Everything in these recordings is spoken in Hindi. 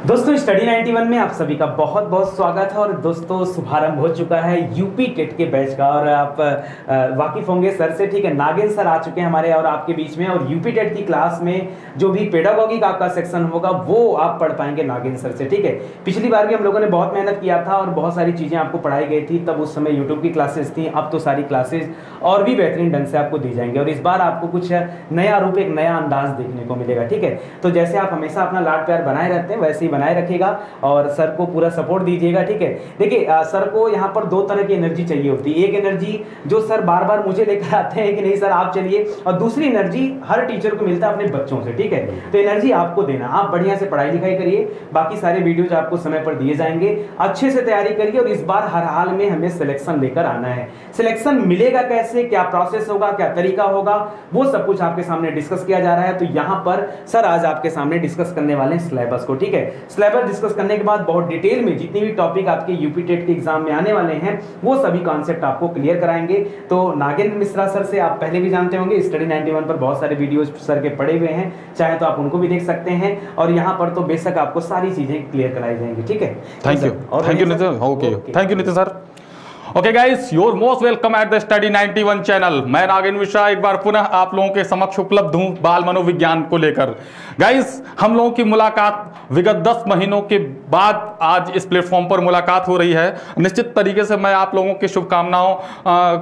दोस्तों स्टडी 91 में आप सभी का बहुत बहुत स्वागत है। और दोस्तों शुभारंभ हो चुका है यूपी टेट के बैच का, और आप वाकिफ होंगे सर से, ठीक है। नागिन सर आ चुके हैं हमारे और आपके बीच में, और यूपी टेट की क्लास में जो भी पेडागॉगी का आपका सेक्शन होगा वो आप पढ़ पाएंगे नागिन सर से, ठीक है। पिछली बार भी हम लोगों ने बहुत मेहनत किया था और बहुत सारी चीज़ें आपको पढ़ाई गई थी, तब उस समय यूट्यूब की क्लासेस थी। अब तो सारी क्लासेज और भी बेहतरीन ढंग से आपको दी जाएंगे, और इस बार आपको कुछ नया रूप, एक नया अंदाज देखने को मिलेगा, ठीक है। तो जैसे आप हमेशा अपना लाड प्यार बनाए रहते हैं वैसे ही बनाए रखिएगा और सर को पूरा सपोर्ट दीजिएगा, ठीक है। देखिए सर को यहाँ पर दो तरह की एनर्जी चाहिए होती है। एक एनर्जी जो सर बार बार मुझे लेकर आते हैं कि नहीं सर आप चलिए, और दूसरी एनर्जी हर टीचर को मिलता है अपने बच्चों से, ठीक है। तो एनर्जी आपको देना, आप बढ़िया से पढ़ाई लिखाई करिए, बाकी सारे वीडियोज आपको समय पर दिए जाएंगे, अच्छे से तैयारी करिए। और इस बार हर हाल में हमें सिलेक्शन लेकर आना है। सिलेक्शन मिलेगा कैसे, क्या प्रोसेस होगा, क्या तरीका होगा, वो सब कुछ आपके सामने डिस्कस किया जा रहा है। तो यहाँ पर सर आज आपके सामने डिस्कस करने वाले हैं सिलेबस को, ठीक है। सिलेबस डिस्कस करने के बाद बहुत डिटेल में जितनी भी टॉपिक आपके यूपी टेट के एग्जाम में आने वाले हैं वो सभी कॉन्सेप्ट आपको क्लियर कराएंगे। तो नागेंद्र मिश्रा सर से आप पहले भी जानते होंगे, स्टडी 91 पर बहुत सारे वीडियोस सर के पड़े हुए हैं, चाहे तो आप उनको भी देख सकते हैं। और यहाँ पर तो बेशक आपको सारी चीजें क्लियर कराई जाएंगी, ठीक है। Thank you Nitin. Okay, thank you Nitin sir. Okay guys, your most welcome at the study 91 channel. मैं नागेंद्र मिश्रा एक बार पुनः आप लोगों के समक्ष उपलब्ध हूं बाल मनोविज्ञान को लेकर। गाइस, हम लोगों की मुलाकात विगत 10 महीनों के बाद आज इस प्लेटफॉर्म पर मुलाकात हो रही है। निश्चित तरीके से मैं आप लोगों की शुभकामनाओं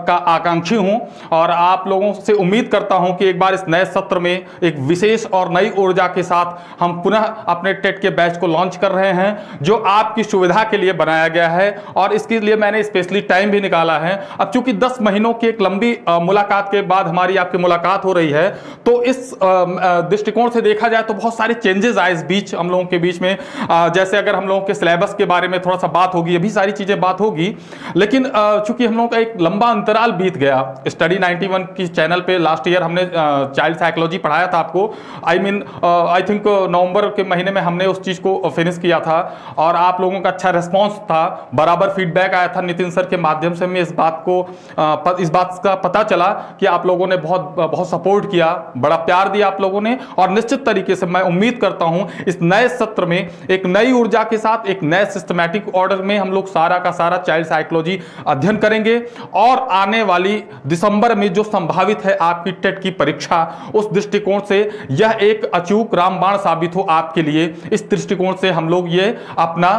का आकांक्षी हूं और आप लोगों से उम्मीद करता हूं कि एक बार इस नए सत्र में एक विशेष और नई ऊर्जा के साथ हम पुनः अपने टेट के बैच को लॉन्च कर रहे हैं, जो आपकी सुविधा के लिए बनाया गया है। और इसके लिए मैंने स्पेशली टाइम भी निकाला है। अब चूंकि 10 महीनों की एक लंबी मुलाकात के बाद हमारी आपकी मुलाकात हो रही है, तो इस दृष्टिकोण से देखा जाए तो बहुत सारे चेंजेस आए इस बीच हम लोगों के बीच में। जैसे अगर हम लोगों के सिलेबस के बारे में थोड़ा सा बात होगी, अभी सारी चीजें बात होगी, लेकिन चूंकि हम लोगों का एक लंबा अंतराल बीत गया। स्टडी 91 की चैनल पे लास्ट ईयर हमने चाइल्ड साइकोलॉजी पढ़ाया था आपको। आई थिंक नवंबर के महीने में हमने उस चीज को फिनिश किया था और आप लोगों का अच्छा रिस्पॉन्स था, बराबर फीडबैक आया था। नितिन सर के माध्यम से हमें इस बात का पता चला कि आप लोगों ने बहुत सपोर्ट किया, बड़ा प्यार दिया आप लोगों ने। और निश्चित तरीके से मैं उम्मीद करता हूं इस नए सत्र में एक नई ऊर्जा के साथ एक नए सिस्टमैटिक ऑर्डर में हम लोग सारा का सारा चाइल्ड साइकोलॉजी अध्ययन करेंगे। और आने वाली दिसंबर में जो संभावित है आपकी टेट की परीक्षा, उस दृष्टिकोण से यह एक अचूक रामबाण साबित हो आपके लिए। इस दृष्टिकोण से हम लोग ये अपना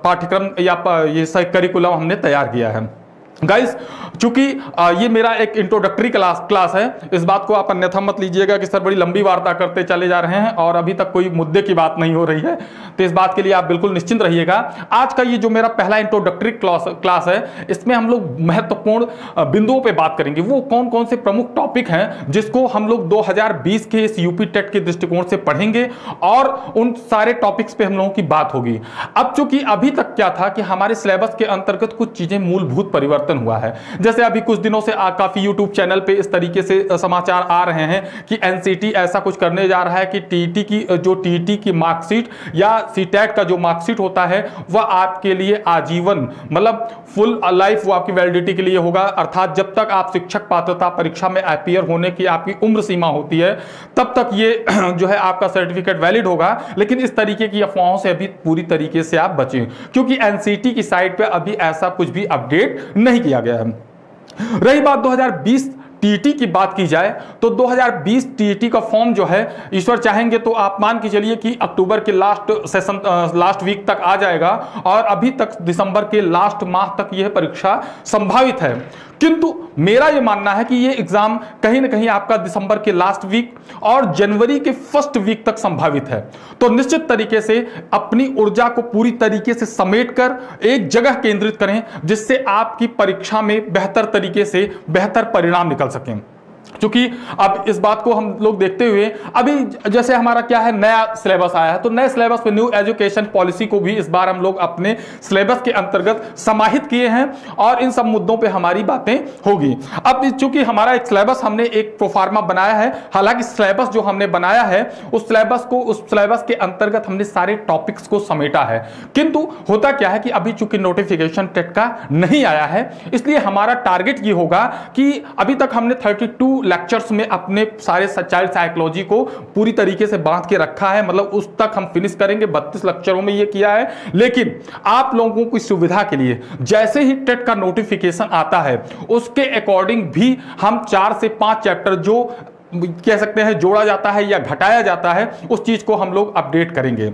पाठ्यक्रम या ये करिकुलम हमने तैयार किया है। गाइस, चूंकि ये मेरा एक इंट्रोडक्टरी क्लास है, इस बात को आप अन्यथा मत लीजिएगा कि सर बड़ी लंबी वार्ता करते चले जा रहे हैं और अभी तक कोई मुद्दे की बात नहीं हो रही है, तो इस बात के लिए आप बिल्कुल निश्चिंत रहिएगा। आज का ये जो मेरा पहला इंट्रोडक्टरी क्लास है, इसमें हम लोग महत्वपूर्ण बिंदुओं पे बात करेंगे। वो कौन कौन से प्रमुख टॉपिक हैं जिसको हम लोग 2020 के इस यूपी टेट के दृष्टिकोण से पढ़ेंगे, और उन सारे टॉपिक्स पे हम लोगों की बात होगी। अब चूंकि अभी तक क्या था कि हमारे सिलेबस के अंतर्गत कुछ चीजें मूलभूत परिवर्तन हुआ है। जैसे अभी कुछ दिनों से काफी यूट्यूब चैनल पे इस तरीके से समाचार आ रहे हैं कि एनसीटी ऐसा कुछ करने जा रहा है कि टीईटी की मार्कशीट या सीटेट का जो मार्कशीट होता है वह आपके लिए आजीवन, मतलब फुल लाइफ वो आपकी वैलिडिटी के लिए होगा। अर्थात जब तक आप शिक्षक पात्रता परीक्षा में अपीयर होने की आपकी उम्र सीमा होती है, तब तक ये जो है आपका सर्टिफिकेट वैलिड होगा। लेकिन इस तरीके की अफवाहों से अभी पूरी तरीके से आप बचें, क्योंकि एनसीटी की साइट पे अभी ऐसा कुछ भी अपडेट नहीं किया गया है। रही बात 2020 टीईटी की बात की जाए तो 2020 टीईटी का फॉर्म जो है, ईश्वर चाहेंगे तो आप मान के चलिए कि अक्टूबर के लास्ट वीक तक आ जाएगा, और अभी तक दिसंबर के लास्ट माह तक यह परीक्षा संभावित है। किंतु मेरा यह मानना है कि यह एग्जाम कहीं ना कहीं आपका दिसंबर के लास्ट वीक और जनवरी के फर्स्ट वीक तक संभावित है। तो निश्चित तरीके से अपनी ऊर्जा को पूरी तरीके से समेटकर एक जगह केंद्रित करें, जिससे आपकी परीक्षा में बेहतर तरीके से बेहतर परिणाम निकल सकें। क्योंकि अब इस बात को हम लोग देखते हुए, अभी जैसे हमारा क्या है, नया सिलेबस आया है, तो नए सिलेबस पे न्यू एजुकेशन पॉलिसी को भी इस बार हम लोग अपने सिलेबस के अंतर्गत समाहित किए हैं, और इन सब मुद्दों पे हमारी बातें होगी। अब चूंकि हमारा एक सिलेबस हमने एक प्रोफार्मा बनाया है, हालांकि सिलेबस जो हमने बनाया है उस सिलेबस के अंतर्गत हमने सारे टॉपिक्स को समेटा है। किंतु होता क्या है कि अभी चूंकि नोटिफिकेशन टेट का नहीं आया है, इसलिए हमारा टारगेट ये होगा कि अभी तक हमने 32 लेक्चर्स में अपने सारे चाइल्ड साइकोलॉजी को पूरी तरीके से बांध के रखा है, मतलब उस तक हम फिनिश करेंगे, 32 लेक्चरों में ये किया है। लेकिन आप लोगों की सुविधा के लिए जैसे ही टेट का नोटिफिकेशन आता है उसके अकॉर्डिंग भी हम 4 से 5 चैप्टर जो कह सकते हैं जोड़ा जाता है या घटाया जाता है उस चीज को हम लोग अपडेट करेंगे।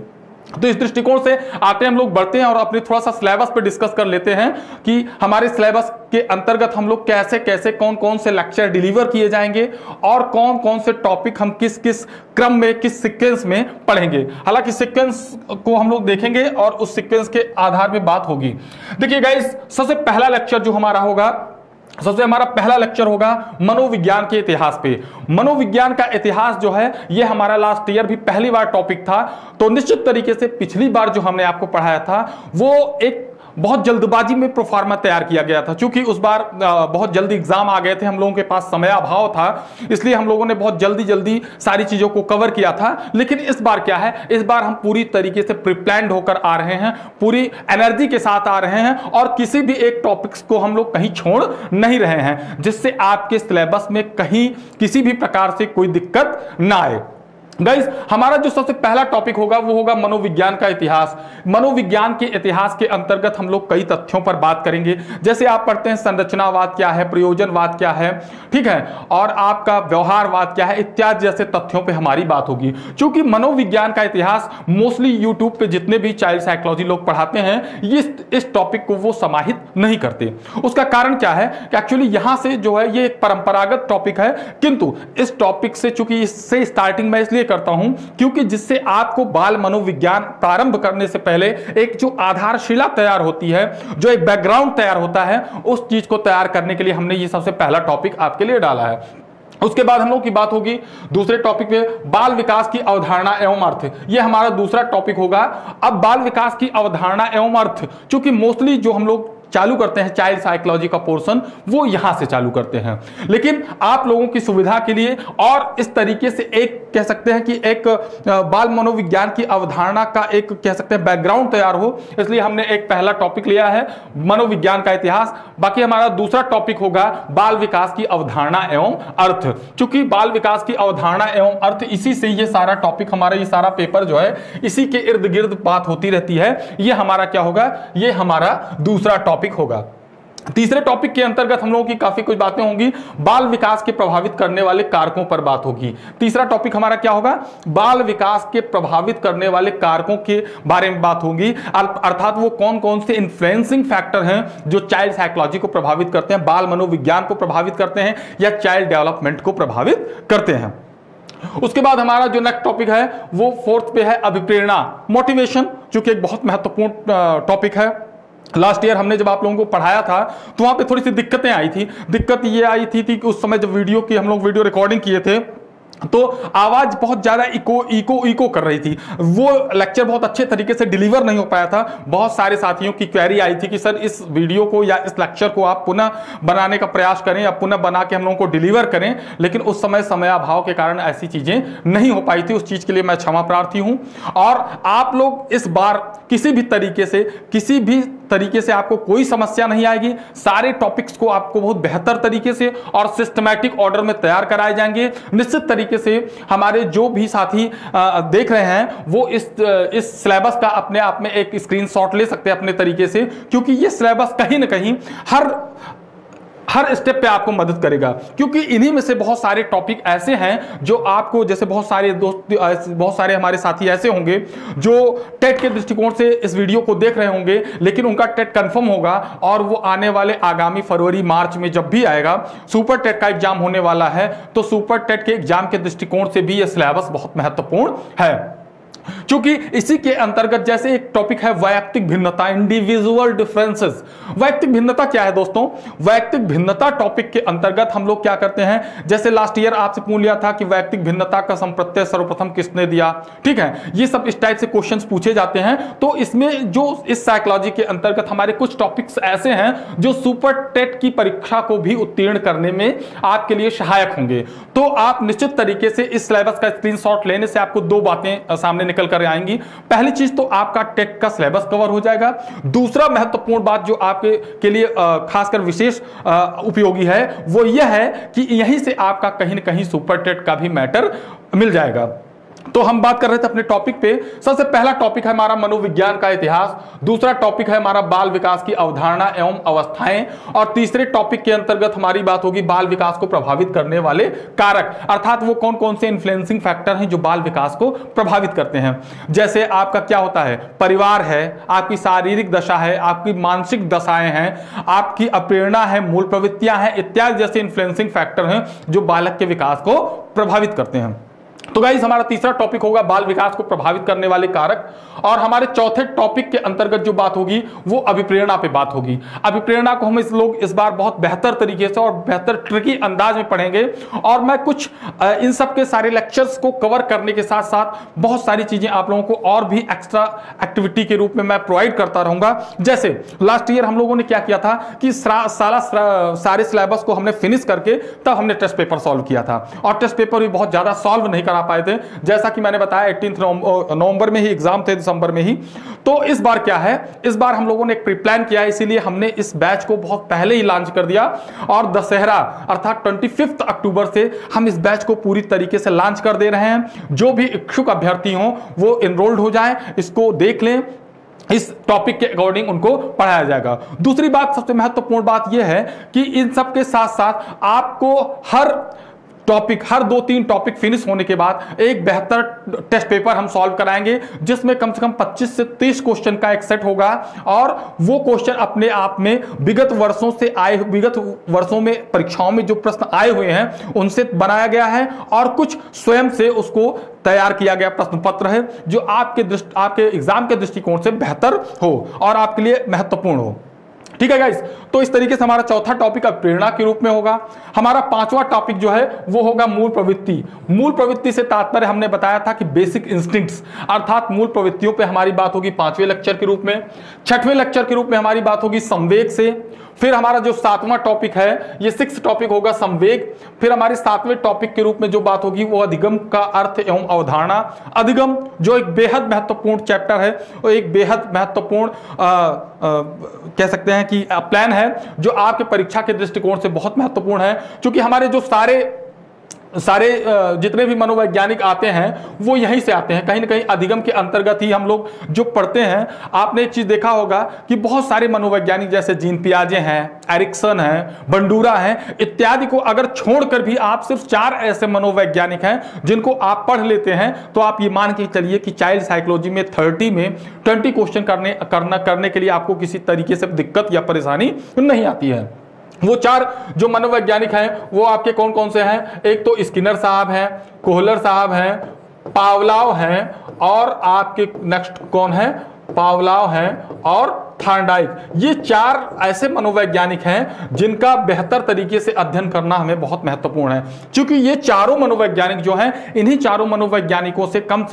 तो इस दृष्टिकोण से आते हम लोग बढ़ते हैं और अपने थोड़ा सा सिलेबस पे डिस्कस कर लेते हैं कि हमारे सिलेबस के अंतर्गत हम लोग कैसे कैसे कौन कौन से लेक्चर डिलीवर किए जाएंगे और कौन कौन से टॉपिक हम किस किस क्रम में किस सीक्वेंस में पढ़ेंगे। हालांकि सीक्वेंस को हम लोग देखेंगे और उस सीक्वेंस के आधार में बात होगी। देखिए गाइस, सबसे पहला लेक्चर जो हमारा पहला लेक्चर होगा मनोविज्ञान के इतिहास पे। मनोविज्ञान का इतिहास जो है ये हमारा लास्ट ईयर भी पहली बार टॉपिक था। तो निश्चित तरीके से पिछली बार जो हमने आपको पढ़ाया था वो एक बहुत जल्दबाजी में प्रोफार्मा तैयार किया गया था, क्योंकि उस बार बहुत जल्दी एग्जाम आ गए थे, हम लोगों के पास समय अभाव था, इसलिए हम लोगों ने बहुत जल्दी सारी चीजों को कवर किया था। लेकिन इस बार क्या है, इस बार हम पूरी तरीके से प्रिप्लान्ड होकर आ रहे हैं, पूरी एनर्जी के साथ आ रहे हैं और किसी भी एक टॉपिक्स को हम लोग कहीं छोड़ नहीं रहे हैं, जिससे आपके सिलेबस में कहीं किसी भी प्रकार से कोई दिक्कत ना आए। गाइस, हमारा जो सबसे पहला टॉपिक होगा वो होगा मनोविज्ञान का इतिहास। मनोविज्ञान के इतिहास के अंतर्गत हम लोग कई तथ्यों पर बात करेंगे, जैसे आप पढ़ते हैं संरचनावाद क्या है, प्रयोजनवाद क्या है, ठीक है, और आपका व्यवहारवाद क्या है, इत्यादि जैसे तथ्यों पे हमारी बात होगी। क्योंकि मनोविज्ञान का इतिहास मोस्टली यूट्यूब पे जितने भी चाइल्ड साइकोलॉजी लोग पढ़ाते हैं इस टॉपिक को वो समाहित नहीं करते। उसका कारण क्या है कि एक्चुअली यहां से जो है ये एक परंपरागत टॉपिक है, किंतु इस टॉपिक से चूंकि इससे स्टार्टिंग में इसलिए करता हूं क्योंकि जिससे आपको बाल मनोविज्ञान प्रारंभ करने से पहले एक जो आधारशिला तैयार होती है, जो एक बैकग्राउंड तैयार होता है, उस चीज को तैयार करने के लिए हमने ये सबसे पहला टॉपिक आपके लिए डाला है। उसके बाद हम लोग की बात होगी दूसरे टॉपिक पे, बाल विकास की अवधारणा एवं अर्थ। ये हमारा दूसरा टॉपिक होगा। अब बाल विकास की अवधारणा एवं अर्थ, चूंकि मोस्टली जो हम लोग चालू करते हैं चाइल्ड साइकोलॉजी का पोर्शन वो यहां से चालू करते हैं, लेकिन आप लोगों की सुविधा के लिए और इस तरीके से एक कह सकते हैं कि एक बाल मनोविज्ञान की अवधारणा का एक कह सकते हैं बैकग्राउंड तैयार हो, इसलिए हमने एक पहला टॉपिक लिया है मनोविज्ञान का इतिहास। बाकी हमारा दूसरा टॉपिक होगा बाल विकास की अवधारणा एवं अर्थ। चूंकि बाल विकास की अवधारणा एवं अर्थ, इसी से ये सारा टॉपिक, हमारा ये सारा पेपर जो है इसी के इर्द गिर्द बात होती रहती है। ये हमारा क्या होगा, ये हमारा दूसरा टॉपिक होगा। तीसरे टॉपिक के अंतर्गत हम लोगों की काफी कुछ बातें होंगी, बाल विकास के प्रभावित करने वाले कारकों पर बात होगी। तीसरा टॉपिक हमारा क्या होगा, बाल विकास के प्रभावित करने वाले कारकों के बारे में बात होगी, अर्थात वो कौन कौन से इन्फ्लुएंसिंग फैक्टर हैं जो चाइल्ड साइकोलॉजी को प्रभावित करते हैं, बाल मनोविज्ञान को प्रभावित करते हैं या चाइल्ड डेवलपमेंट को प्रभावित करते हैं। उसके बाद हमारा जो नेक्स्ट टॉपिक है वो फोर्थ पे है अभिप्रेरणा, मोटिवेशन, जो कि एक बहुत महत्वपूर्ण टॉपिक है। लास्ट ईयर हमने जब आप लोगों को पढ़ाया था तो वहां पे थोड़ी सी दिक्कतें आई थी। दिक्कत ये आई थी कि उस समय जब हम लोग वीडियो रिकॉर्डिंग किए थे तो आवाज बहुत ज्यादा इको कर रही थी, वो लेक्चर बहुत अच्छे तरीके से डिलीवर नहीं हो पाया था। बहुत सारे साथियों की क्वेरी आई थी कि सर इस वीडियो को या इस लेक्चर को आप पुनः बनाने का प्रयास करें या पुनः बना के हम लोगों को डिलीवर करें, लेकिन उस समय अभाव के कारण ऐसी चीजें नहीं हो पाई थी। उस चीज के लिए मैं क्षमा प्रार्थी हूं। और आप लोग इस बार किसी भी तरीके से आपको कोई समस्या नहीं आएगी। सारे टॉपिक्स को आपको बहुत बेहतर तरीके से और सिस्टमैटिक ऑर्डर में तैयार कराए जाएंगे। निश्चित तरीके से हमारे जो भी साथी देख रहे हैं वो इस सिलेबस का अपने आप में एक स्क्रीनशॉट ले सकते हैं अपने तरीके से, क्योंकि ये सिलेबस कहीं ना कहीं हर स्टेप पे आपको मदद करेगा। क्योंकि इन्हीं में से बहुत सारे टॉपिक ऐसे हैं जो आपको, जैसे बहुत सारे हमारे साथी ऐसे होंगे जो टेट के दृष्टिकोण से इस वीडियो को देख रहे होंगे, लेकिन उनका टेट कंफर्म होगा और वो आने वाले आगामी फरवरी मार्च में जब भी आएगा, सुपर टेट का एग्जाम होने वाला है, तो सुपर टेट के एग्जाम के दृष्टिकोण से भी यह सिलेबस बहुत महत्वपूर्ण है। क्योंकि इसी के अंतर्गत जैसे एक टॉपिक है वैयक्तिक भिन्नता, इंडिविजुअल डिफरेंसेस। वैयक्तिक भिन्नता क्या है दोस्तों, वैयक्तिक भिन्नता टॉपिक के अंतर्गत हम लोग क्या करते हैं, जैसे लास्ट ईयर आपसे पूछ लिया था कि वैयक्तिक भिन्नता का संप्रत्यय सर्वप्रथम किसने दिया, ठीक है, ये सब इस टाइप से क्वेश्चंस पूछे जाते हैं। तो इसमें जो इस साइकोलॉजी के अंतर्गत हमारे कुछ टॉपिक्स ऐसे हैं जो सुपर टेट की परीक्षा को भी उत्तीर्ण करने में आपके लिए सहायक होंगे। तो आप निश्चित तरीके से इस सिलेबस का स्क्रीनशॉट लेने से आपको दो बातें सामने निकल कर आएंगी। पहली चीज तो आपका टेट का सिलेबस कवर हो जाएगा। दूसरा महत्वपूर्ण बात जो आपके के लिए खासकर विशेष उपयोगी है वो यह है कि यहीं से आपका कहीं ना कहीं सुपर टेट का भी मैटर मिल जाएगा। तो हम बात कर रहे थे अपने टॉपिक पे। सबसे पहला टॉपिक है हमारा मनोविज्ञान का इतिहास, दूसरा टॉपिक है हमारा बाल विकास की अवधारणा एवं अवस्थाएं, और तीसरे टॉपिक के अंतर्गत हमारी बात होगी बाल विकास को प्रभावित करने वाले कारक, अर्थात वो कौन कौन से इन्फ्लुएंसिंग फैक्टर हैं जो बाल विकास को प्रभावित करते हैं। जैसे आपका क्या होता है, परिवार है, आपकी शारीरिक दशा है, आपकी मानसिक दशाएं हैं, आपकी अप्रेरणा है, मूल प्रवृत्तियां हैं, इत्यादि जैसे इन्फ्लुएंसिंग फैक्टर हैं जो बालक के विकास को प्रभावित करते हैं। तो गाइस हमारा तीसरा टॉपिक होगा बाल विकास को प्रभावित करने वाले कारक, और हमारे चौथे टॉपिक के अंतर्गत जो बात होगी वो अभिप्रेरणा पे बात होगी। अभिप्रेरणा को हम इस बार बहुत बेहतर तरीके से और बेहतर ट्रिकी अंदाज में पढ़ेंगे, और मैं कुछ इन सब के सारे लेक्चर्स को कवर करने के साथ साथ बहुत सारी चीजें आप लोगों को और भी एक्स्ट्रा एक्टिविटी के रूप में मैं प्रोवाइड करता रहूंगा। जैसे लास्ट ईयर हम लोगों ने क्या किया था कि सारे सिलेबस को हमने फिनिश करके तब हमने टेस्ट पेपर सॉल्व किया था, और टेस्ट पेपर भी बहुत ज्यादा सॉल्व नहीं करा पाए थे। जैसा कि मैंने बताया 18 नवंबर में ही एग्जाम थे, दिसंबर में ही। तो इस बार क्या है, इस बार हम लोगों ने एक प्री प्लान किया है, इसीलिए हमने इस बैच को बहुत पहले ही लॉन्च कर दिया, और दशहरा अर्थात 25 अक्टूबर से हम इस बैच को पूरी तरीके से लॉन्च कर दे रहे हैं। जो भी इच्छुक अभ्यर्थी हों वो एनरोल्ड हो जाएं, इसको देख लें, इस टॉपिक के अकॉर्डिंग उनको पढ़ाया जाएगा। दूसरी बात, सबसे महत्वपूर्ण बात यह है कि इन सब के साथ साथ आपको हर 2-3 टॉपिक फिनिश होने के बाद एक बेहतर टेस्ट पेपर हम सॉल्व कराएंगे, जिसमें कम से कम 25 से 30 क्वेश्चन का एक सेट होगा, और वो क्वेश्चन अपने आप में विगत वर्षों में परीक्षाओं में जो प्रश्न आए हुए हैं उनसे बनाया गया है, और कुछ स्वयं से उसको तैयार किया गया प्रश्न पत्र है जो आपके एग्जाम के दृष्टिकोण से बेहतर हो और आपके लिए महत्वपूर्ण हो। ठीक है गाइस, तो इस तरीके से हमारा चौथा टॉपिक अब प्रेरणा के रूप में होगा। हमारा पांचवा टॉपिक जो है वो होगा मूल प्रवृत्ति। मूल प्रवृत्ति से तात्पर्य हमने बताया था कि बेसिक इंस्टिंक्ट्स, अर्थात मूल प्रवृत्तियों पे हमारी बात होगी 5वें लेक्चर के रूप में। 6वें लेक्चर के रूप में हमारी बात होगी संवेग से। फिर हमारा जो 7वां टॉपिक है, ये 6th टॉपिक होगा संवेग। फिर हमारे 7वें टॉपिक के रूप में जो बात होगी वो अधिगम का अर्थ एवं अवधारणा। अधिगम जो एक बेहद महत्वपूर्ण चैप्टर है, और एक बेहद महत्वपूर्ण कह सकते हैं कि प्लान है जो आपके परीक्षा के दृष्टिकोण से बहुत महत्वपूर्ण है, क्योंकि हमारे जो सारे जितने भी मनोवैज्ञानिक आते हैं वो यहीं से आते हैं, कहीं ना कहीं अधिगम के अंतर्गत ही हम लोग जो पढ़ते हैं। आपने एक चीज देखा होगा कि बहुत सारे मनोवैज्ञानिक जैसे जीन पियाजे हैं, एरिक्सन हैं, बंडूरा हैं, इत्यादि को अगर छोड़कर भी आप सिर्फ 4 ऐसे मनोवैज्ञानिक हैं जिनको आप पढ़ लेते हैं, तो आप ये मान के चलिए कि चाइल्ड साइकोलॉजी में 30 में 20 क्वेश्चन करने के लिए आपको किसी तरीके से दिक्कत या परेशानी नहीं आती है। वो 4 जो मनोवैज्ञानिक हैं वो आपके कौन कौन से हैं? एक तो स्किनर साहब हैं, कोहलर साहब हैं, पावलाव हैं, और आपके नेक्स्ट कौन है? पावलाव हैं और थार्नडाइक। ये 4 ऐसे मनोवैज्ञानिक हैं जिनका बेहतर तरीके से अध्ययन करना हमें बहुत महत्वपूर्ण है, क्योंकि ये चारों मनोवैज्ञानिक जो हैं, इन्हीं चारों मनोवैज्ञानिकों से कम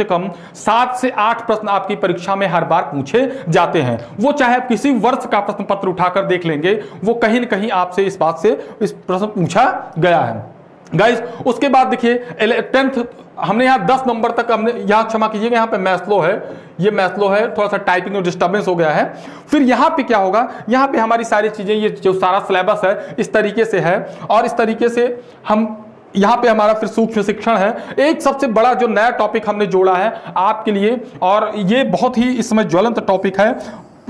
7 से 8 प्रश्न आपकी परीक्षा में हर बार पूछे जाते हैं। वो चाहे आप किसी वर्ष का प्रश्न पत्र उठाकर देख लेंगे, वो कहीं ना कहीं आपसे इस बात से इस प्रश्न पूछा गया है गाइस। उसके बाद देखिए 10th हमने यहाँ 10 नंबर तक हमने यहाँ, क्षमा कीजिएगा, यहाँ पे मैस्लो है, ये मैस्लो है, थोड़ा सा टाइपिंग में डिस्टर्बेंस हो गया है। फिर यहाँ पे क्या होगा, यहाँ पे हमारी सारी चीजें, ये जो सारा सिलेबस है इस तरीके से है, और इस तरीके से हम यहाँ पे हमारा फिर सूक्ष्म शिक्षण है। एक सबसे बड़ा जो नया टॉपिक हमने जोड़ा है आपके लिए, और ये बहुत ही इसमें ज्वलंत टॉपिक है,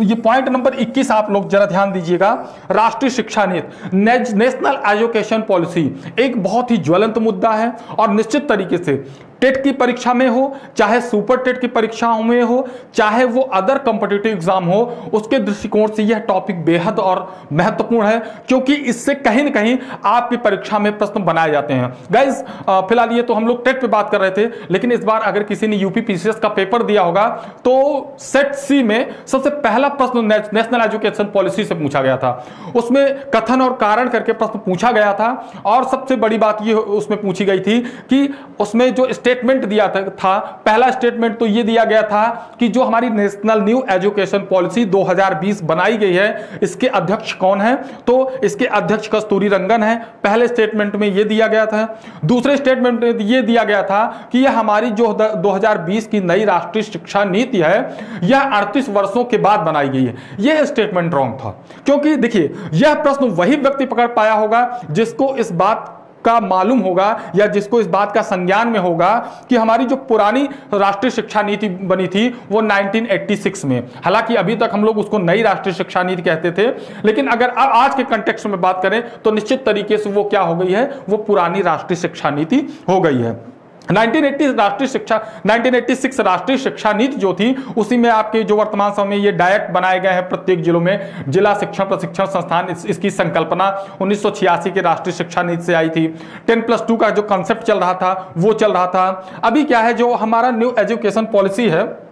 ये पॉइंट नंबर 21 आप लोग जरा ध्यान दीजिएगा। राष्ट्रीय शिक्षा नीति, नेशनल एजुकेशन पॉलिसी, एक बहुत ही ज्वलंत मुद्दा है, और निश्चित तरीके से टेट की परीक्षा में हो, चाहे सुपर टेट की परीक्षाओं में हो, चाहे वो अदर कॉम्पिटिटिव एग्जाम हो, उसके दृष्टिकोण से यह टॉपिक बेहद और महत्वपूर्ण है, क्योंकि इससे कहीं ना कहीं आपकी परीक्षा में प्रश्न बनाए जाते हैं। गाइज फिलहाल ये तो हम लोग टेट पे बात कर रहे थे, लेकिन इस बार अगर किसी ने यूपी पीसीएस का पेपर दिया होगा तो सेट सी में सबसे पहला प्रश्न नेशनल एजुकेशन पॉलिसी से पूछा गया था। उसमें कथन और कारण करके प्रश्न पूछा गया था, और सबसे बड़ी बात ये उसमें पूछी गई थी कि उसमें जो स्टेटमेंट दिया था। पहला स्टेटमेंट तो ये दिया गया था कि जो हमारी नेशनल न्यू एजुकेशन पॉलिसी 2020 बनाई गई है, इसके अध्यक्ष कौन है? तो इसके अध्यक्ष कस्तूरी रंगन है। पहले स्टेटमेंट में ये दिया गया था। दूसरे स्टेटमेंट में ये दिया गया था कि यह हमारी जो 2020 की नई राष्ट्रीय शिक्षा नीति है, यह 38 वर्षों के बाद बनाई गई है। यह स्टेटमेंट रॉन्ग था, क्योंकि देखिए, यह प्रश्न वही व्यक्ति पकड़ पाया होगा जिसको इस बात का मालूम होगा या जिसको इस बात का संज्ञान में होगा कि हमारी जो पुरानी राष्ट्रीय शिक्षा नीति बनी थी वो 1986 में, हालांकि अभी तक हम लोग उसको नई राष्ट्रीय शिक्षा नीति कहते थे, लेकिन अगर अब आज के कंटेक्स्ट में बात करें तो निश्चित तरीके से वो क्या हो गई है, वो पुरानी राष्ट्रीय शिक्षा नीति हो गई है। 1986 राष्ट्रीय शिक्षा नीति जो थी, उसी में आपके जो वर्तमान समय में ये डायट बनाए गए हैं प्रत्येक जिलों में, जिला शिक्षण प्रशिक्षण संस्थान, इसकी संकल्पना 1986 के राष्ट्रीय शिक्षा नीति से आई थी। 10+2 का जो कॉन्सेप्ट चल रहा था वो चल रहा था। अभी क्या है, जो हमारा न्यू एजुकेशन पॉलिसी है,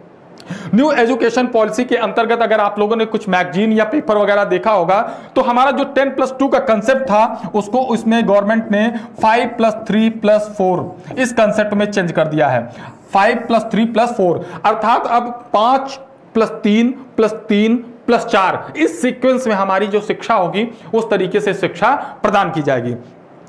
न्यू एजुकेशन पॉलिसी के अंतर्गत अगर आप लोगों ने कुछ मैगजीन या पेपर वगैरह देखा होगा तो हमारा जो 10+2 का कंसेप्ट था उसको उसमें गवर्नमेंट ने 5+3+4 इस कंसेप्ट में चेंज कर दिया है। 5+3+4 अर्थात अब 5+3+3+4 इस सीक्वेंस में हमारी जो शिक्षा होगी उस तरीके से शिक्षा प्रदान की जाएगी।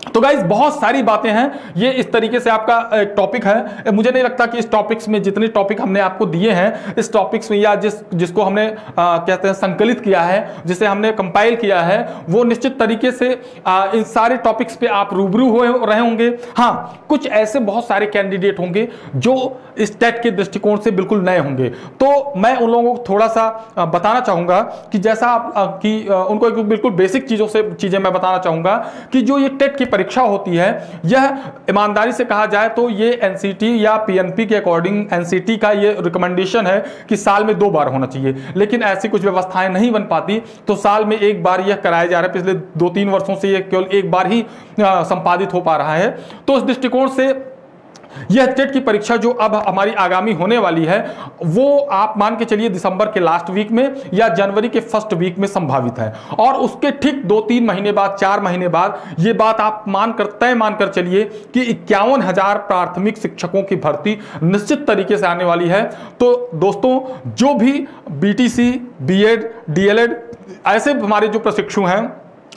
तो गाइस, बहुत सारी बातें हैं, ये इस तरीके से आपका एक टॉपिक है। मुझे नहीं लगता कि इस टॉपिक्स में जितने टॉपिक हमने आपको दिए हैं, इस टॉपिक्स में या जिसको हमने कहते हैं संकलित किया है, जिसे हमने कंपाइल किया है, वो निश्चित तरीके से इन सारे टॉपिक्स पे आप रूबरू हुए रहे होंगे। हाँ, कुछ ऐसे बहुत सारे कैंडिडेट होंगे जो इस टेट के दृष्टिकोण से बिल्कुल नए होंगे, तो मैं उन लोगों को थोड़ा सा बताना चाहूंगा कि जैसा आप उनको एक बिल्कुल बेसिक चीजें मैं बताना चाहूंगा कि जो ये टेट की परीक्षा होती है, यह ईमानदारी से कहा जाए तो ये एनसीटी या पीएनपी के अकॉर्डिंग एनसीटी का ये रिकमेंडेशन है कि साल में 2 बार होना चाहिए, लेकिन ऐसी कुछ व्यवस्थाएं नहीं बन पाती, तो साल में 1 बार यह कराया जा रहा है। पिछले 2-3 वर्षों से यह केवल 1 बार ही संपादित हो पा रहा है। तो इस दृष्टिकोण से यह टेट की परीक्षा जो अब हमारी आगामी होने वाली है, वो आप मान के चलिए दिसंबर के लास्ट वीक में या जनवरी के फर्स्ट वीक में संभावित है। और उसके ठीक 2-3 महीने बाद, 4 महीने बाद ये बात आप तय मानकर चलिए कि 51,000 प्राथमिक शिक्षकों की भर्ती निश्चित तरीके से आने वाली है। तो दोस्तों, जो भी बीटीसी, बीएड, डीएलएड ऐसे हमारे जो प्रशिक्षु हैं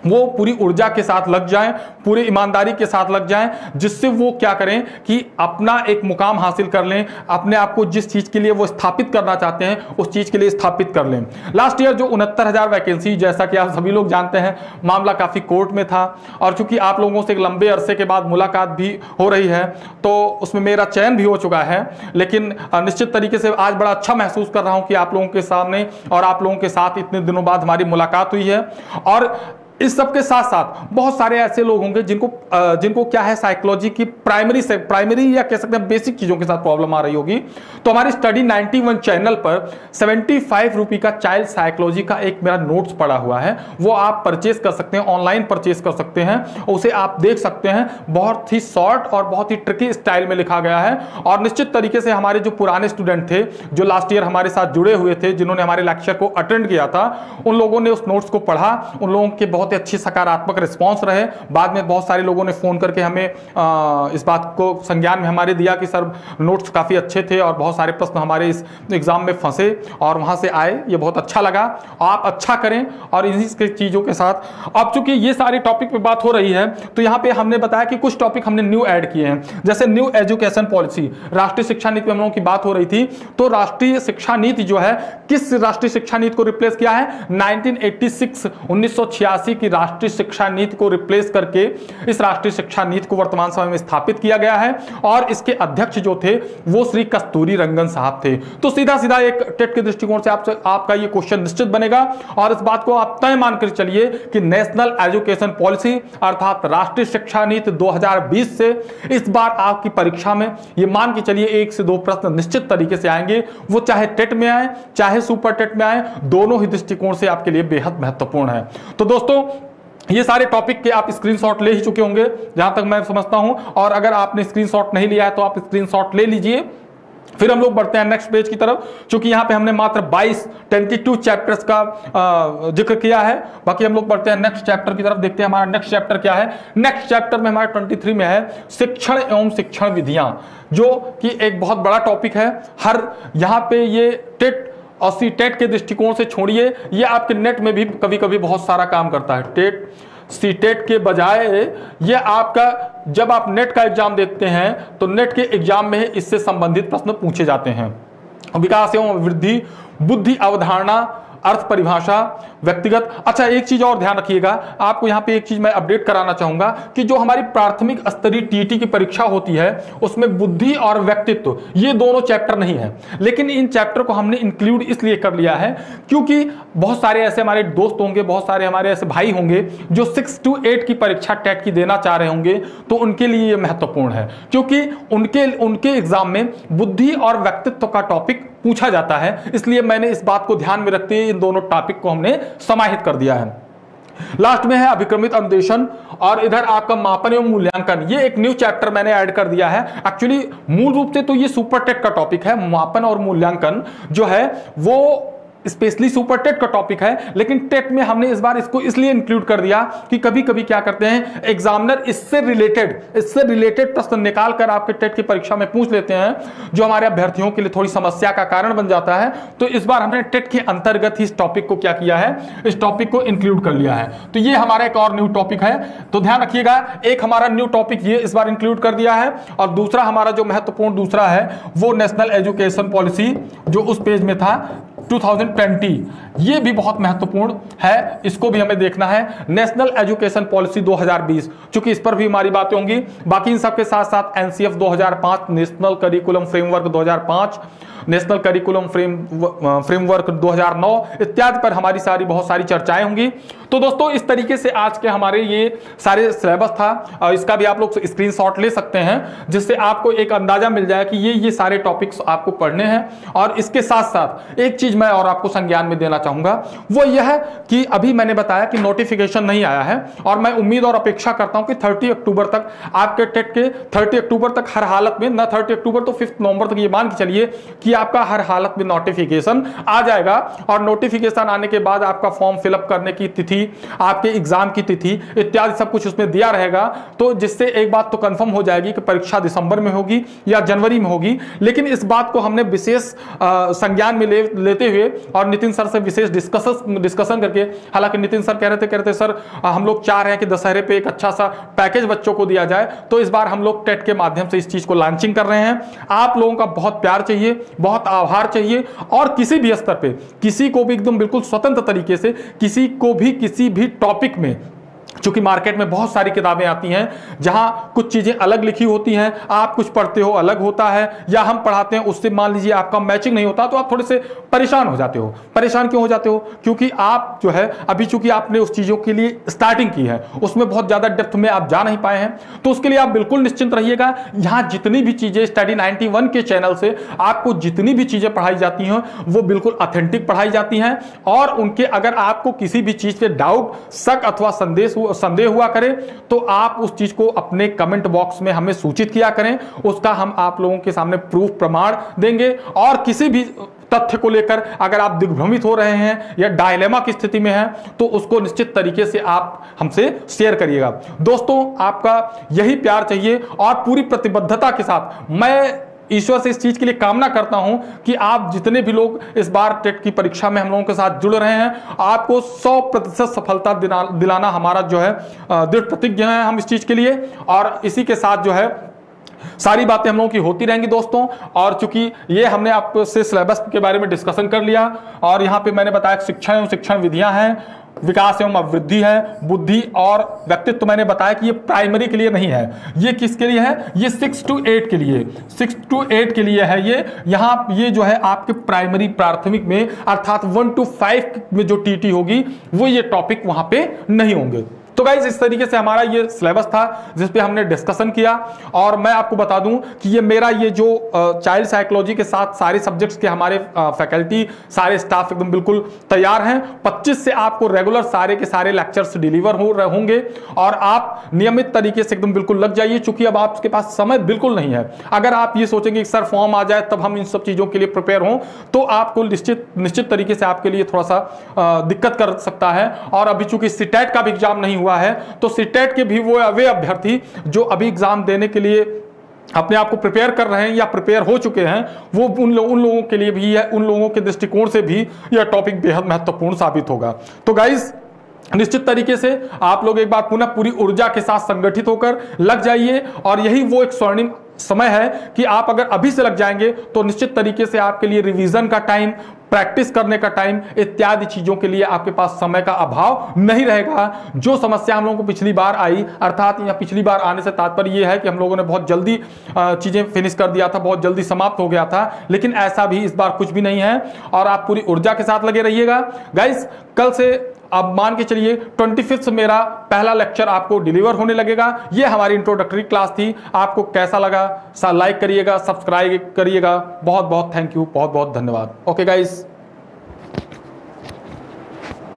वो पूरी ऊर्जा के साथ लग जाएं, पूरी ईमानदारी के साथ लग जाएं, जिससे वो क्या करें कि अपना एक मुकाम हासिल कर लें, अपने आप को जिस चीज के लिए वो स्थापित करना चाहते हैं उस चीज के लिए स्थापित कर लें। लास्ट ईयर जो 69,000 वैकेंसी, जैसा कि आप सभी लोग जानते हैं, मामला काफी कोर्ट में था, और चूंकि आप लोगों से एक लंबे अरसे के बाद मुलाकात भी हो रही है तो उसमें मेरा चयन भी हो चुका है। लेकिन निश्चित तरीके से आज बड़ा अच्छा महसूस कर रहा हूं कि आप लोगों के सामने और आप लोगों के साथ इतने दिनों बाद हमारी मुलाकात हुई है। और इस सब के साथ साथ बहुत सारे ऐसे लोग होंगे जिनको क्या है, साइकोलॉजी की प्राइमरी या कह सकते हैं बेसिक चीजों के साथ प्रॉब्लम आ रही होगी। तो हमारी स्टडी 91 चैनल पर 75 रुपये का चाइल्ड साइकोलॉजी का एक मेरा नोट्स पड़ा हुआ है, वो आप परचेस कर सकते हैं, ऑनलाइन परचेस कर सकते हैं, उसे आप देख सकते हैं। बहुत ही शॉर्ट और बहुत ही ट्रिकी स्टाइल में लिखा गया है। और निश्चित तरीके से हमारे जो पुराने स्टूडेंट थे, जो लास्ट ईयर हमारे साथ जुड़े हुए थे, जिन्होंने हमारे लेक्चर को अटेंड किया था, उन लोगों ने उस नोट्स को पढ़ा, उन लोगों के बहुत अच्छी सकारात्मक रिस्पांस रहे। बाद में बहुत सारे लोगों ने फोन करके हमें इस बात को संज्ञान में हमारे दिया कि सर नोट्स काफी अच्छे थे और बहुत सारे प्रश्न हमारे इस एग्जाम में फंसे और वहां से आए, ये बहुत अच्छा लगा। आप अच्छा करें और इन्हीं चीजों के साथ अब चूंकि ये सारे टॉपिक पे बात हो रही है तो यहाँ पे हमने बताया कि कुछ टॉपिक हमने न्यू ऐड किए हैं, जैसे न्यू एजुकेशन पॉलिसी, राष्ट्रीय शिक्षा नीति में हम लोगों की बात हो रही थी। तो राष्ट्रीय शिक्षा नीति जो है, किस राष्ट्रीय शिक्षा नीति को रिप्लेस किया है? 1986 की राष्ट्रीय शिक्षा नीति को रिप्लेस करके इस राष्ट्रीय शिक्षा नीति को वर्तमान समय में स्थापित किया गया है। और इसके अध्यक्ष जो थे वो श्री कस्तूरी रंगन साहब थे। तो सीधा सीधा एक टेट के दृष्टिकोण से आपका ये क्वेश्चन निश्चित बनेगा और इस बात को आप तय मानकर चलिए कि नेशनल एजुकेशन पॉलिसी अर्थात राष्ट्रीय शिक्षा नीति 2020 से इस बार आपकी परीक्षा में ये मान के चलिए 1 से 2 प्रश्न निश्चित तरीके से आएंगे। वो चाहे टेट में आए चाहे सुपर टेट में आए, दोनों ही दृष्टिकोण से आपके लिए बेहद महत्वपूर्ण है। तो दोस्तों, ये सारे टॉपिक के आप स्क्रीनशॉट ले ही चुके होंगे जहां तक मैं समझता हूं, और अगर आपने स्क्रीनशॉट नहीं लिया है तो आप स्क्रीनशॉट ले लीजिए फिर हम लोग बढ़ते हैं नेक्स्ट पेज की तरफ, क्योंकि यहाँ पे हमने मात्र 22 चैप्टर्स का जिक्र किया है। बाकी हम लोग बढ़ते हैं नेक्स्ट चैप्टर की तरफ, देखते हैं हमारा नेक्स्ट चैप्टर क्या है। नेक्स्ट चैप्टर में हमारा 23 में है शिक्षण एवं शिक्षण विधियां, जो कि एक बहुत बड़ा टॉपिक है। हर यहाँ पे ये टेट और सी टेट के दृष्टिकोण से छोड़िए, ये आपके नेट में भी कभी कभी बहुत सारा काम करता है। टेट सी टेट के बजाय ये आपका जब आप नेट का एग्जाम देते हैं तो नेट के एग्जाम में इससे संबंधित प्रश्न पूछे जाते हैं। विकास एवं वृद्धि, बुद्धि अवधारणा, अर्थ परिभाषा, व्यक्तिगत। अच्छा, एक चीज और ध्यान रखिएगा, आपको यहाँ पे एक चीज मैं अपडेट कराना चाहूंगा कि जो हमारी प्राथमिक स्तरीय टीटी की परीक्षा होती है उसमें बुद्धि और व्यक्तित्व ये दोनों चैप्टर नहीं है, लेकिन इन चैप्टर को हमने इंक्लूड इसलिए कर लिया है क्योंकि बहुत सारे ऐसे हमारे दोस्त होंगे, बहुत सारे हमारे ऐसे भाई होंगे जो 6 to 8 की परीक्षा टेट की देना चाह रहे होंगे, तो उनके लिए ये महत्वपूर्ण है क्योंकि उनके एग्जाम में बुद्धि और व्यक्तित्व का टॉपिक पूछा जाता है। इसलिए मैंने इस बात को ध्यान में रखते हुए इन दोनों टॉपिक को हमने समाहित कर दिया है। लास्ट में है अभिक्रमित अनुदेशन और इधर आपका मापन एवं मूल्यांकन, ये एक न्यू चैप्टर मैंने ऐड कर दिया है। एक्चुअली मूल रूप से तो ये सुपर टेट का टॉपिक है, मापन और मूल्यांकन जो है वो स्पेशली सुपर टेट का टॉपिक है, लेकिन टेट में हमने इस बार इसको इसलिए इंक्लूड कर दिया कि कभी कभी क्या करते हैं एग्जामिनर इससे रिलेटेड प्रश्न निकाल कर आपके टेट की परीक्षा में पूछ लेते हैं, जो हमारे अभ्यर्थियों के लिए थोड़ी समस्या का कारण बन जाता है। तो इस बार हमने टेट के अंतर्गत ही इस टॉपिक को क्या किया है, इस टॉपिक को इंक्लूड कर लिया है। तो ये हमारा एक और न्यू टॉपिक है, तो ध्यान रखिएगा, एक हमारा न्यू टॉपिक ये इस बार इंक्लूड कर दिया है और दूसरा हमारा जो महत्वपूर्ण दूसरा है वो नेशनल एजुकेशन पॉलिसी जो उस पेज में था 2020, ये भी बहुत महत्वपूर्ण है, इसको भी हमें देखना है। नेशनल एजुकेशन पॉलिसी 2020, चूंकि इस पर भी हमारी बातें होंगी। बाकी इन सबके साथ साथ NCF 2005, national curriculum framework 2005, national curriculum framework 2009 इत्यादि पर हमारी बहुत सारी चर्चाएं होंगी। तो दोस्तों इस तरीके से आज के हमारे ये सारे सिलेबस था और इसका भी आप लोग स्क्रीनशॉट ले सकते हैं, जिससे आपको एक अंदाजा मिल जाए कि ये सारे टॉपिक्स आपको पढ़ने हैं। और इसके साथ साथ एक चीज मैं और आपको संज्ञान में देना चाहूंगा, वो यह है कि अभी मैंने बताया कि नोटिफिकेशन नहीं आया है और मैं उम्मीद और अपेक्षा करता हूं कि 30 अक्टूबर तक आपके टेट के 30 अक्टूबर तक हर हालत में, ना 30 अक्टूबर तो 5 नवंबर तक ये मान के चलिए कि आपका हर हालत में नोटिफिकेशन आ जाएगा। और नोटिफिकेशन आने के बाद आपका फॉर्म फिलअप करने की तिथि, आपके एग्जाम की तिथि इत्यादि सब कुछ उसमें दिया रहेगा, तो जिससे एक बात तो कंफर्म हो जाएगी कि परीक्षा दिसंबर में होगी या जनवरी में होगी। लेकिन इस बात को हमने विशेष संज्ञान में लेते हुए और नितिन सर से विशेष डिस्कशन करके, हालांकि नितिन सर कहते सर हम लोग चाह रहे हैं कि दशहरे पे एक अच्छा सा पैकेज बच्चों को दिया जाए, तो इस बार हम लोग टेट के माध्यम से इस चीज को लॉन्चिंग कर रहे हैं। आप लोगों का बहुत प्यार चाहिए, बहुत आभार चाहिए और किसी भी स्तर पे किसी को भी एकदम बिल्कुल स्वतंत्र तरीके से किसी को भी किसी भी टॉपिक में, चूंकि मार्केट में बहुत सारी किताबें आती हैं जहां कुछ चीजें अलग लिखी होती हैं, आप कुछ पढ़ते हो अलग होता है, या हम पढ़ाते हैं उससे मान लीजिए आपका मैचिंग नहीं होता, तो आप थोड़े से परेशान हो जाते हो। परेशान क्यों हो जाते हो? क्योंकि आप जो है अभी चूंकि आपने उस चीजों के लिए स्टार्टिंग की है, उसमें बहुत ज्यादा डेप्थ में आप जा नहीं पाए हैं, तो उसके लिए आप बिल्कुल निश्चिंत रहिएगा। यहां जितनी भी चीजें स्टडी 91 के चैनल से आपको जितनी भी चीजें पढ़ाई जाती हैं वो बिल्कुल ऑथेंटिक पढ़ाई जाती हैं, और उनके अगर आपको किसी भी चीज पे डाउट, शक अथवा संदेह हुआ करे तो आप उस चीज को अपने कमेंट बॉक्स में हमें सूचित किया करें, उसका हम आप लोगों के सामने प्रूफ प्रमाण देंगे। और किसी भी तथ्य को लेकर अगर आप दिग्भ्रमित हो रहे हैं या डायलेमा की स्थिति में हैं तो उसको निश्चित तरीके से आप हमसे शेयर करिएगा। दोस्तों आपका यही प्यार चाहिए और पूरी प्रतिबद्धता के साथ मैं ईश्वर से इस चीज के लिए कामना करता हूं कि आप जितने भी लोग इस बार टेट की परीक्षा में हम लोगों के साथ जुड़ रहे हैं, आपको 100% सफलता दिलाना हमारा जो है दृढ़ प्रतिज्ञा है हम इस चीज के लिए। और इसी के साथ जो है सारी बातें हम लोगों की होती रहेंगी दोस्तों। और चूंकि ये हमने आपसे सिलेबस के बारे में डिस्कशन कर लिया और यहाँ पे मैंने बताया शिक्षण एवं शिक्षण विधियां हैं, विकास एवं अभिवृद्धि है, बुद्धि और व्यक्तित्व, तो मैंने बताया कि ये प्राइमरी के लिए नहीं है, ये किसके लिए है, ये 6 to 8 के लिए, 6 to 8 के लिए है ये। यहाँ ये जो है आपके प्राइमरी प्राथमिक में अर्थात 1 to 5 में जो टीटी होगी वो ये टॉपिक वहां पे नहीं होंगे। तो गाइज इस तरीके से हमारा ये सिलेबस था जिस पे हमने डिस्कशन किया। और मैं आपको बता दूं कि ये मेरा ये जो चाइल्ड साइकोलॉजी के साथ सारे सब्जेक्ट्स के हमारे फैकल्टी सारे स्टाफ एकदम बिल्कुल तैयार हैं। 25 से आपको रेगुलर सारे के सारे लेक्चर्स डिलीवर होंगे और आप नियमित तरीके से एकदम बिल्कुल लग जाइए, चूंकि अब आपके पास समय बिल्कुल नहीं है। अगर आप ये सोचेंगे कि सर फॉर्म आ जाए तब हम इन सब चीजों के लिए प्रिपेयर हों, तो आपको निश्चित तरीके से आपके लिए थोड़ा सा दिक्कत कर सकता है। और अभी चूंकि सीटेट का भी एग्जाम नहीं हुआ है, तो सीटेट के भी वे अभ्यर्थी जो अभी एग्जाम देने के लिए अपने आप को प्रिपेयर कर रहे हैं या प्रिपेयर हो चुके हैं, वो उन लोगों के लिए भी है, उन लोगों के दृष्टिकोण से भी यह टॉपिक बेहद महत्वपूर्ण साबित होगा। तो गाइस निश्चित तरीके से आप लोग एक बार पुनः पूरी ऊर्जा के साथ संगठित होकर लग जाइए और यही वो एक स्वर्णिम समय है कि आप अगर अभी से लग जाएंगे तो निश्चित तरीके से आपके लिए रिवीजन का टाइम, प्रैक्टिस करने का टाइम इत्यादि चीजों के लिए आपके पास समय का अभाव नहीं रहेगा। जो समस्या हम लोगों को पिछली बार आई, अर्थात या पिछली बार आने से तात्पर्य यह है कि हम लोगों ने बहुत जल्दी चीजें फिनिश कर दिया था, बहुत जल्दी समाप्त हो गया था, लेकिन ऐसा भी इस बार कुछ भी नहीं है और आप पूरी ऊर्जा के साथ लगे रहिएगा। गाइस कल से अब मान के चलिए 25 मेरा पहला लेक्चर आपको डिलीवर होने लगेगा। ये हमारी इंट्रोडक्टरी क्लास थी। आपको कैसा लगा लाइक करिएगा, सब्सक्राइब करिएगा। बहुत बहुत थैंक यू, बहुत बहुत धन्यवाद। Okay guys.